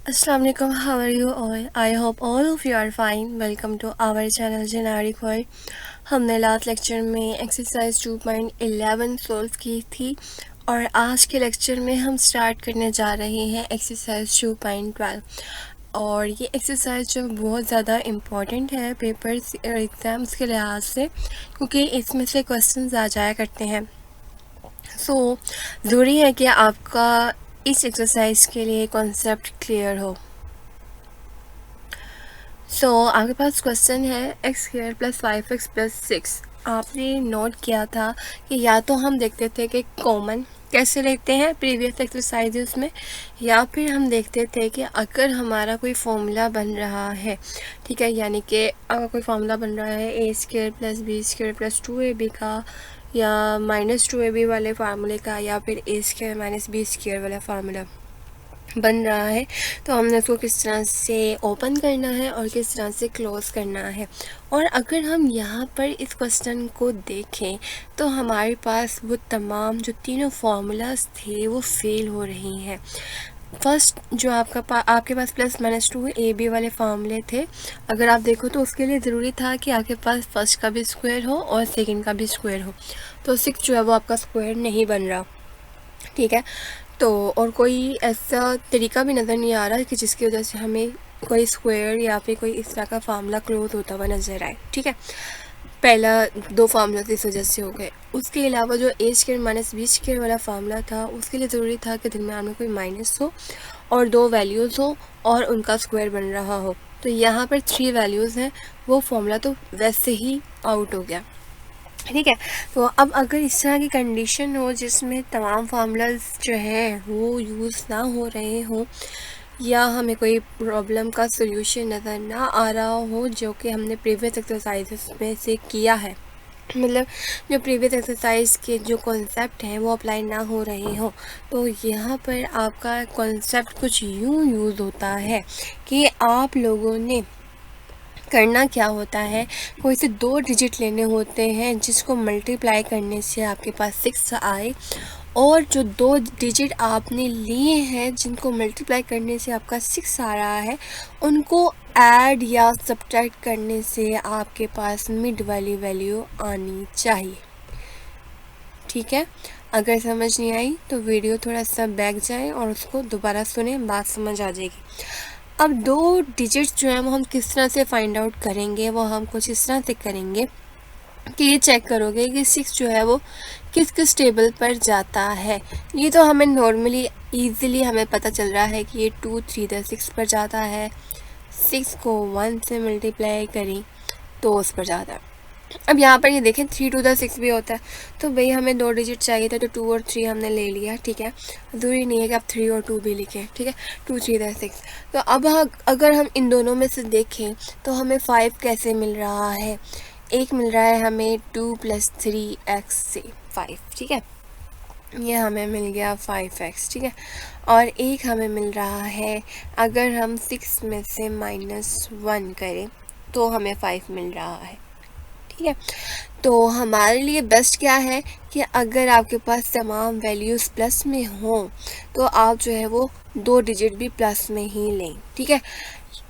Assalamu alaikum, how are you all? I hope all of you are fine. Welcome to our channel Generic World. हमने last lecture में exercise 2.11 solve की थी और आज के lecture में हम स्टार्ट करने जा रहे हैं एक्सरसाइज 2.12 और ये एक्सरसाइज जो बहुत ज़्यादा इम्पॉर्टेंट है पेपर्स और एग्ज़ाम्स के लिहाज से, क्योंकि इसमें से क्वेश्चंस आ जाया करते हैं। ज़रूरी है कि आपका इस एक्सरसाइज के लिए कॉन्सेप्ट क्लियर हो। आपके पास क्वेश्चन है x² + 5x + 6। आपने नोट किया था कि या तो हम देखते थे कि कॉमन कैसे लेते हैं प्रीवियस एक्सरसाइजेस में, या फिर हम देखते थे कि अगर हमारा कोई फॉर्मूला बन रहा है, ठीक है, यानी कि अगर कोई फार्मूला बन रहा है a² + b² + 2ab का, या -2ab वाले फार्मूले का, या फिर a² - b² वाला फार्मूला बन रहा है, तो हमने उसको किस तरह से ओपन करना है और किस तरह से क्लोज़ करना है। और अगर हम यहाँ पर इस क्वेश्चन को देखें तो हमारे पास वो तमाम जो तीनों फार्मूलाज थे वो फेल हो रही हैं। फर्स्ट जो आपके पास +-2ab वाले फार्मूले थे, अगर आप देखो तो उसके लिए ज़रूरी था कि आपके पास फर्स्ट का भी स्क्वायर हो और सेकंड का भी स्क्वायर हो, तो 6 जो है वो आपका स्क्वायर नहीं बन रहा, ठीक है। तो और कोई ऐसा तरीका भी नज़र नहीं आ रहा कि जिसकी वजह से हमें कोई स्क्वायर या फिर कोई इस तरह का फार्मूला क्लोज होता हुआ नज़र आए, ठीक है। पहला दो फार्मूला इस वजह से हो गए। उसके अलावा जो a² - b² वाला फार्मूला था उसके लिए ज़रूरी था कि दरमियान में कोई माइनस हो और दो वैल्यूज़ हो और उनका स्क्वायर बन रहा हो। तो यहाँ पर 3 वैल्यूज़ हैं, वो फार्मूला तो वैसे ही आउट हो गया, ठीक है। तो अब अगर इस तरह की कंडीशन हो जिसमें तमाम फार्मूलाज जो हैं वो यूज़ ना हो रहे हों, या हमें कोई प्रॉब्लम का सॉल्यूशन नज़र ना आ रहा हो जो कि हमने प्रीवियस एक्सरसाइजेस में से किया है, मतलब जो प्रीवियस एक्सरसाइज के जो कॉन्सेप्ट हैं वो अप्लाई ना हो रहे हों, तो यहाँ पर आपका कॉन्सेप्ट कुछ यूँ यूज़ होता है कि आप लोगों ने करना क्या होता है, कोई से 2 डिजिट लेने होते हैं जिसको मल्टीप्लाई करने से आपके पास 6 आए, और जो 2 डिजिट आपने लिए हैं जिनको मल्टीप्लाई करने से आपका 6 आ रहा है, उनको ऐड या सब्ट्रैक्ट करने से आपके पास मिड वाली वैल्यू आनी चाहिए, ठीक है। अगर समझ नहीं आई तो वीडियो थोड़ा सा बैक जाए और उसको दोबारा सुने, बात समझ आ जाएगी। अब 2 डिजिट्स जो हैं वो हम किस तरह से फाइंड आउट करेंगे, वो हम कुछ इस तरह से करेंगे कि ये चेक करोगे कि 6 जो है वो किस किस टेबल पर जाता है। ये तो हमें नॉर्मली ईज़िली हमें पता चल रहा है कि ये 2 3 6 पर जाता है, 6 को 1 से मल्टीप्लाई करें तो उस पर जाता है। अब यहाँ पर ये देखें 3 2 6 भी होता है, तो भाई हमें 2 डिजिट चाहिए था तो 2 और 3 हमने ले लिया, ठीक है। ज़रूरी नहीं है कि आप 3 और 2 भी लिखें, ठीक है। 2 3 6। तो अब अगर हम इन दोनों में से देखें तो हमें 5 कैसे मिल रहा है, एक मिल रहा है हमें 2 + 3x से 5, ठीक है, ये हमें मिल गया 5x, ठीक है। और एक हमें मिल रहा है अगर हम 6 में से -1 करें तो हमें 5 मिल रहा है, ठीक है। तो हमारे लिए बेस्ट क्या है कि अगर आपके पास तमाम वैल्यूज़ प्लस में हों तो आप जो है वो 2 डिजिट भी प्लस में ही लें, ठीक है,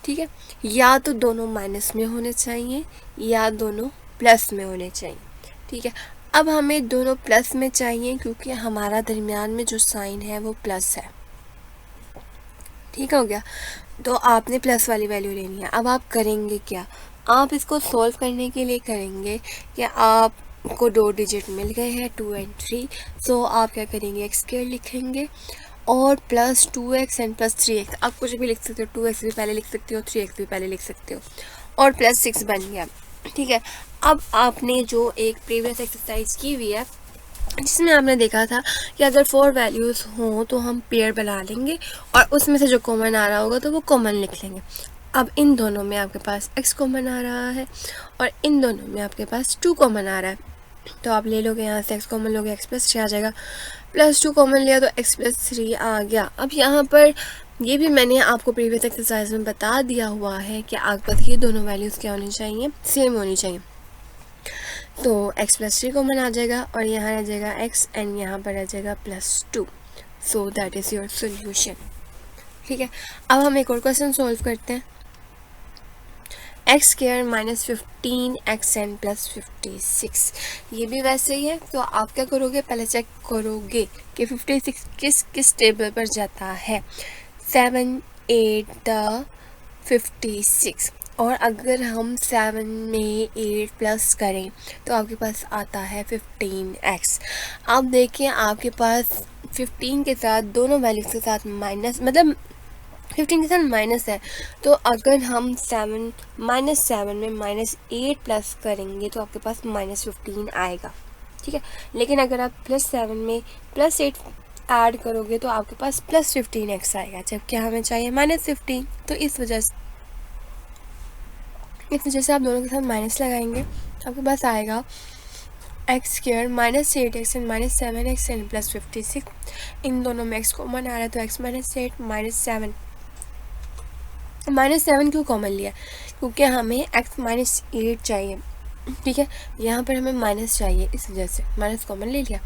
ठीक है। या तो दोनों माइनस में होने चाहिए या दोनों प्लस में होने चाहिए, ठीक है। अब हमें दोनों प्लस में चाहिए क्योंकि हमारा दरमियान में जो साइन है वो प्लस है, ठीक हो गया। तो आपने प्लस वाली वैल्यू लेनी है। अब आप करेंगे क्या, आप इसको सॉल्व करने के लिए करेंगे कि आपको 2 डिजिट मिल गए हैं 2 और 3, सो आप क्या करेंगे x² लिखेंगे और +2x एंड +3x, आप कुछ भी लिख सकते हो, 2x भी पहले लिख सकते हो, 3x भी पहले लिख सकते हो, और +6 बन गया, ठीक है। अब आपने जो एक प्रीवियस एक्सरसाइज की हुई है जिसमें आपने देखा था कि अगर 4 वैल्यूज़ हों तो हम पेयर बना लेंगे और उसमें से जो कॉमन आ रहा होगा तो वो कॉमन लिख लेंगे। अब इन दोनों में आपके पास x कॉमन आ रहा है और इन दोनों में आपके पास 2 कॉमन आ रहा है, तो आप ले लोगे यहाँ से x कॉमन लोगे, x + 3 आ जाएगा, +2 कॉमन लिया तो x + 3 आ गया। अब यहाँ पर ये भी मैंने आपको प्रीवियस एक्सरसाइज में बता दिया हुआ है कि आपके पास ये दोनों वैल्यूज़ क्या होनी चाहिए, सेम होनी चाहिए। तो x + 3 कॉमन आ जाएगा और यहाँ रह जाएगा x एंड यहाँ पर रह जाएगा +2, so that is your solution, ठीक है, अब हम एक और क्वेश्चन सॉल्व करते हैं। X square minus 15xn plus 56, ये भी वैसे ही है। तो आप क्या करोगे, पहले चेक करोगे कि 56 किस किस टेबल पर जाता है, 7 8 द 56। और अगर हम 7 में 8 प्लस करें तो आपके पास आता है 15x। अब देखिए आपके पास 15 के साथ दोनों वैल्यूज़ के साथ माइनस, मतलब 15 के साथ माइनस है। तो अगर हम 7 में -8 प्लस करेंगे तो आपके पास -15 आएगा। ठीक है, लेकिन अगर आप +7 में +8 ऐड करोगे तो आपके पास +15x आएगा, जबकि हमें चाहिए -15। तो इस वजह से आप दोनों के साथ माइनस लगाएंगे, आपके पास आएगा x square -8x and -7x and plus 56। इन दोनों में x कॉमन आ रहा है तो x -8 -7। -7 क्यों कॉमन लिया, क्योंकि हमें x -8 चाहिए। ठीक है, यहाँ पर हमें माइनस चाहिए, इस वजह से माइनस कॉमन ले लिया।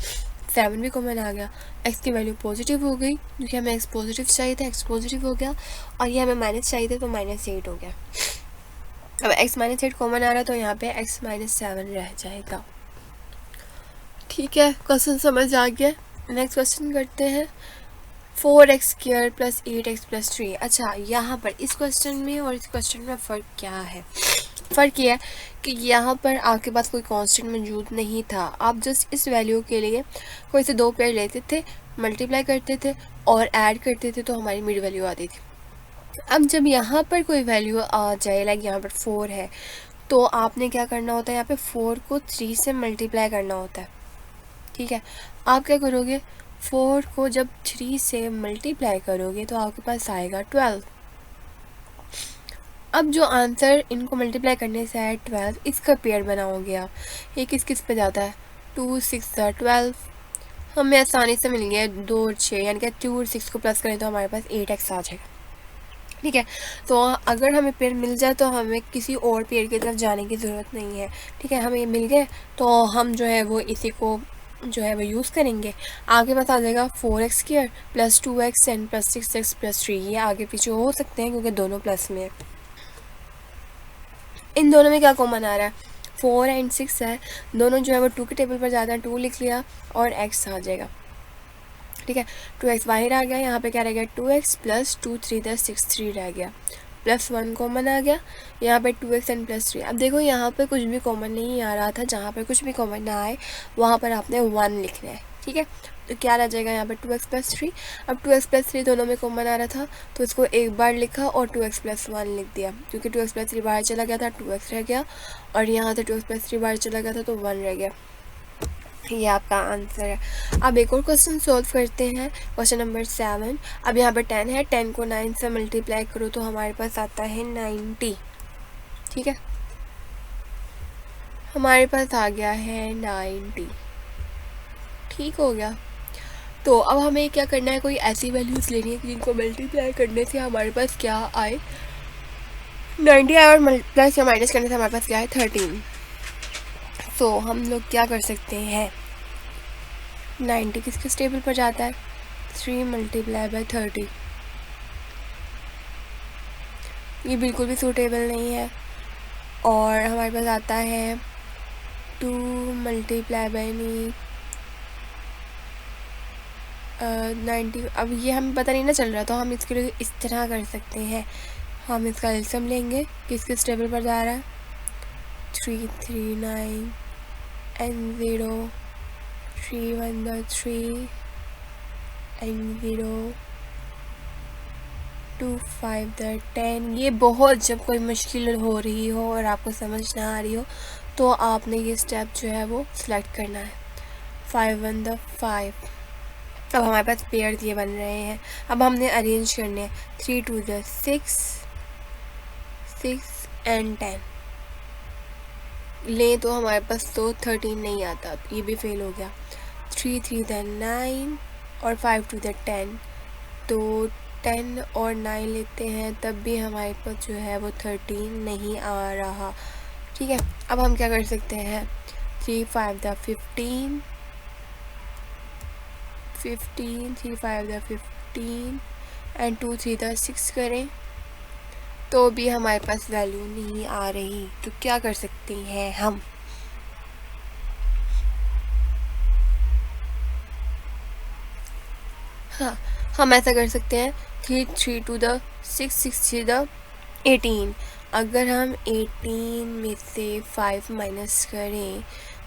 7 भी कॉमन आ गया, x की वैल्यू पॉजिटिव हो गई, क्योंकि हमें x पॉजिटिव चाहिए था, x पॉजिटिव हो गया। और ये हमें माइनस चाहिए था तो -8 हो गया। अब x -8 कॉमन आ रहा है तो यहाँ पे x -7 रह जाएगा। ठीक है, क्वेश्चन समझ आ गया। नेक्स्ट क्वेश्चन करते हैं। 4x square plus 8x plus 3। अच्छा, यहाँ पर इस क्वेश्चन में और इस क्वेश्चन में फ़र्क क्या है? फ़र्क ये है कि यहाँ पर आपके पास कोई कांस्टेंट मौजूद नहीं था। आप जस्ट इस वैल्यू के लिए कोई से दो पेयर लेते थे, मल्टीप्लाई करते थे और ऐड करते थे तो हमारी मिड वैल्यू आती थी। अब जब यहाँ पर कोई वैल्यू आ जाए, लाइक यहाँ पर 4 है, तो आपने क्या करना होता है, यहाँ पे 4 को 3 से मल्टीप्लाई करना होता है। ठीक है, आप क्या करोगे, 4 को जब 3 से मल्टीप्लाई करोगे तो आपके पास आएगा 12। अब जो आंसर इनको मल्टीप्लाई करने से आया 12, इसका पेयर बनाओगे आप। ये किस किस पे जाता है, 2 6 12। हमें आसानी से मिल गया 2 और 6, यानी कि 2 और 6 को प्लस करें तो हमारे पास 8x आ जाएगा। ठीक है, तो अगर हमें पेयर मिल जाए तो हमें किसी और पेयर की तरफ जाने की ज़रूरत नहीं है। ठीक है, हमें ये मिल गए तो हम जो है वो इसी को जो है वो यूज़ करेंगे। आगे पास आ जाएगा 4x square plus 2x and plus 6x plus 3। ये आगे पीछे हो सकते हैं क्योंकि दोनों प्लस में है। इन दोनों में क्या कॉमन आ रहा है, 4 एंड 6 है, दोनों जो है वो 2 के टेबल पर जाता है, 2 लिख लिया और x आ जाएगा। ठीक है, 2x बाहर आ गया, यहाँ पे क्या रह गया, 2x प्लस 2 3 10 6 3 रह गया, प्लस 1 कॉमन आ गया, यहाँ पे 2x एंड प्लस 3। अब देखो यहाँ पे कुछ भी कॉमन नहीं आ रहा था, जहाँ पर कुछ भी कॉमन ना आए वहाँ पर आपने 1 लिखना है। ठीक है, तो क्या रह जाएगा यहाँ पे 2x प्लस 3। अब 2x प्लस 3 दोनों में कॉमन आ रहा था तो इसको एक बार लिखा और 2x प्लस 1 लिख दिया, क्योंकि 2x प्लस 3 बाहर चला गया था, 2x रह गया, और यहाँ से 2x प्लस 3 बाहर चला गया था तो 1 रह गया। ये आपका आंसर है। अब एक और क्वेश्चन सॉल्व करते हैं, क्वेश्चन नंबर 7। अब यहाँ पर 10 है, 10 को 9 से मल्टीप्लाई करो तो हमारे पास आता है 90। ठीक है, हमारे पास आ गया है 90। ठीक हो गया, तो अब हमें क्या करना है, कोई ऐसी वैल्यूज़ लेनी है कि जिनको मल्टीप्लाई करने से हमारे पास क्या आए, 90 आए, और प्लस या माइनस करने से हमारे पास क्या है, 13। तो हम लोग क्या कर सकते हैं, 90 किस किस टेबल पर जाता है, 3 मल्टीप्लाई बाई 30। ये बिल्कुल भी सूटेबल नहीं है। और हमारे पास आता है 2 मल्टीप्लाई बाई 90। अब ये हमें पता नहीं ना चल रहा, तो हम इसके लिए इस तरह कर सकते हैं, हम इसका एलसीएम लेंगे, किस किस टेबल पर जा रहा है, 3 3 9 एंड 0, 3 1 3 एंड 0, 2 5 10। ये बहुत, जब कोई मुश्किल हो रही हो और आपको समझ ना आ रही हो तो आपने ये स्टेप जो है वो सिलेक्ट करना है, 5 1 5। अब हमारे पास पेयर ये बन रहे हैं, अब हमने अरेंज करने हैं, 3 2 6 6 एंड 10 लें तो हमारे पास तो 13 नहीं आता, ये भी फेल हो गया। 3 3 9 और 5 2 10, तो 10 और 9 लेते हैं तब भी हमारे पास जो है वो 13 नहीं आ रहा। ठीक है, अब हम क्या कर सकते हैं, 3 5 15 15, 3 5 15 एंड 2 3 द 6 करें तो भी हमारे पास वैल्यू नहीं आ रही। तो क्या कर सकते हैं हम? हाँ, हम ऐसा कर सकते हैं 3 3 टू द 6 6 3 द 18। अगर हम 18 में से 5 माइनस करें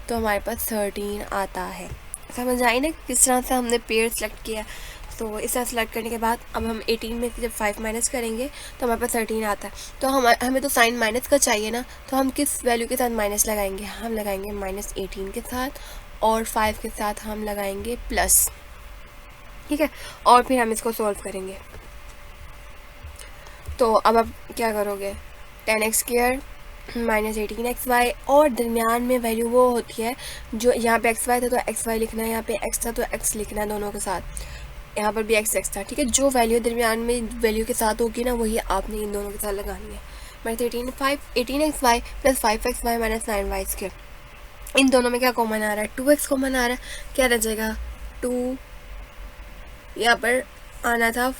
तो हमारे पास 13 आता है। समझ आई ना किस तरह से हमने पेयर सेलेक्ट किया? तो इस तरह सेलेक्ट करने के बाद अब हम 18 में से जब 5 माइनस करेंगे तो हमारे पास 13 आता है। तो हमें तो साइन माइनस का चाहिए ना, तो हम किस वैल्यू के साथ माइनस लगाएंगे? हम लगाएंगे -18 के साथ, और 5 के साथ हम लगाएंगे प्लस। ठीक है, और फिर हम इसको सॉल्व करेंगे। तो अब आप क्या करोगे? 10x² -18xy, और दरमियान में वैल्यू वो होती है जो यहाँ पे xy था तो xy लिखना है, यहाँ पे x था तो x लिखना है दोनों के साथ, यहाँ पर भी x था। ठीक है, जो वैल्यू दरमियान में वैल्यू के साथ होगी ना वही आपने इन दोनों के साथ लगानी है। मतलब 18xy + 5xy - 9y²। इन दोनों में क्या कॉमन आ रहा है? 2x कॉमन आ रहा है। क्या रह जाएगा? 2 यहाँ पर आना था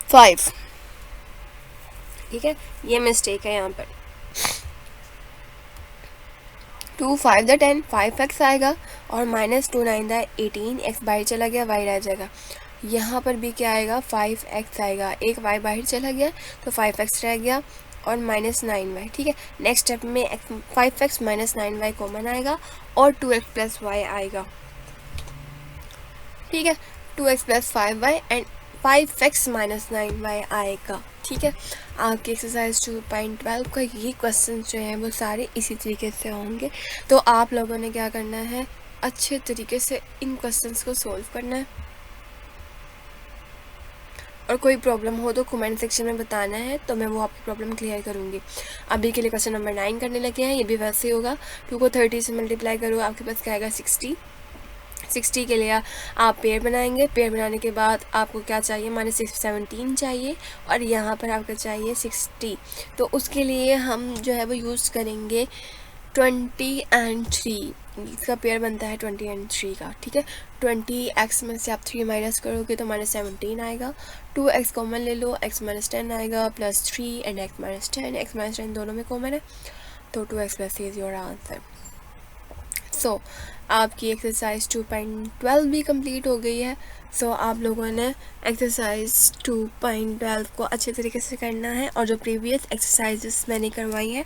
5। ठीक है, ये मिस्टेक है यहाँ पर। 2 5 द 10 5x आएगा, और -2 9 द 18 x बाहर चला गया, y रह जाएगा। यहाँ पर भी क्या आएगा? 5x आएगा, एक y बाहर चला गया तो 5x रह गया, और -9y। ठीक है, नेक्स्ट स्टेप में 5x - 9y कॉमन आएगा, और 2x + y आएगा। ठीक है, 2x + 5y and 5x - 9y आएगा। ठीक है, आपकी एक्सरसाइज 2.12 का ये क्वेश्चन जो है वो सारे इसी तरीके से होंगे। तो आप लोगों ने क्या करना है? अच्छे तरीके से इन क्वेश्चंस को सॉल्व करना है, और कोई प्रॉब्लम हो तो कमेंट सेक्शन में बताना है, तो मैं वो आपकी प्रॉब्लम क्लियर करूँगी। अभी के लिए क्वेश्चन नंबर 9 करने लगे हैं। ये भी वैसे ही होगा। 2 को 30 से मल्टीप्लाई करो, आपके पास क्या आएगा? 60। 60 के लिए आप पेयर बनाएंगे। पेयर बनाने के बाद आपको क्या चाहिए? -17 चाहिए, और यहाँ पर आपको चाहिए 60। तो उसके लिए हम जो है वो यूज़ करेंगे 20 and 3। इसका पेयर बनता है 20 and 3 का। ठीक है, 20x में से आप 3 माइनस करोगे तो -17 आएगा। 2x कॉमन ले लो, x - 10 आएगा, +3 एंड x - 10। x - 10 दोनों में कॉमन है, तो 2x + 3 इज योर आंसर। सो आपकी एक्सरसाइज 2.12 भी कंप्लीट हो गई है। सो आप लोगों ने एक्सरसाइज 2.12 को अच्छे तरीके से करना है, और जो प्रीवियस एक्सरसाइजेस मैंने करवाई हैं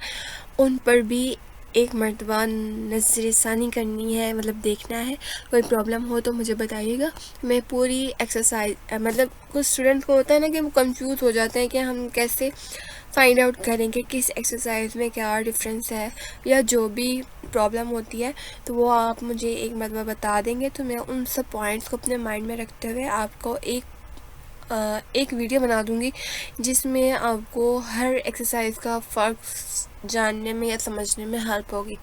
उन पर भी एक मरतबा नज़रसानी करनी है, मतलब देखना है। कोई प्रॉब्लम हो तो मुझे बताइएगा। मैं पूरी एक्सरसाइज मतलब कुछ स्टूडेंट को होता है ना कि वो कंफ्यूज हो जाते हैं कि हम कैसे फाइंड आउट करें कि किस एक्सरसाइज में क्या डिफरेंस है, या जो भी प्रॉब्लम होती है तो वो आप मुझे एक मरतबा बता देंगे, तो मैं उन सब पॉइंट्स को अपने माइंड में रखते हुए आपको एक वीडियो बना दूंगी जिसमें आपको हर एक्सरसाइज का फ़र्क जानने में या समझने में हेल्प होगी।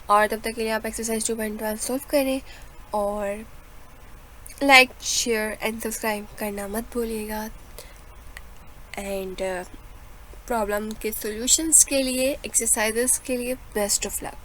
और तब तक के लिए आप एक्सरसाइज 2.12 सॉल्व करें, और लाइक शेयर एंड सब्सक्राइब करना मत भूलिएगा। एंड प्रॉब्लम के सॉल्यूशंस के लिए, एक्सरसाइजेस के लिए बेस्ट ऑफ लक।